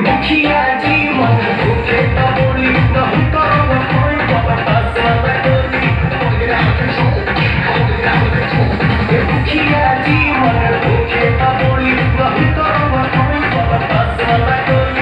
मुखिया जी मन भूखे तो बोली नहीं करो कोई बता सब डोली मुखिया जी मन भूखे तो बोली नहीं करो कोई बता सब डोली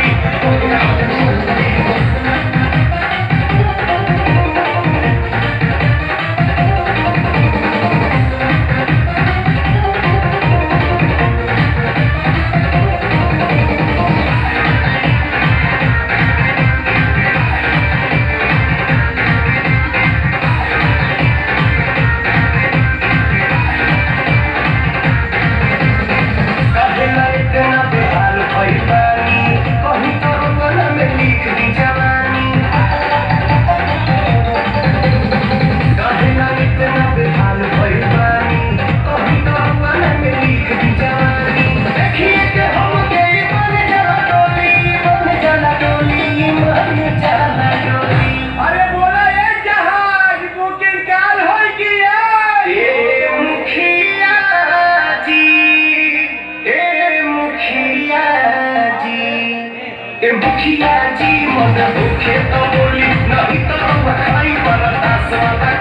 मुखिया जी मन भूखे तो बोली नहीं तो खाई बरता सब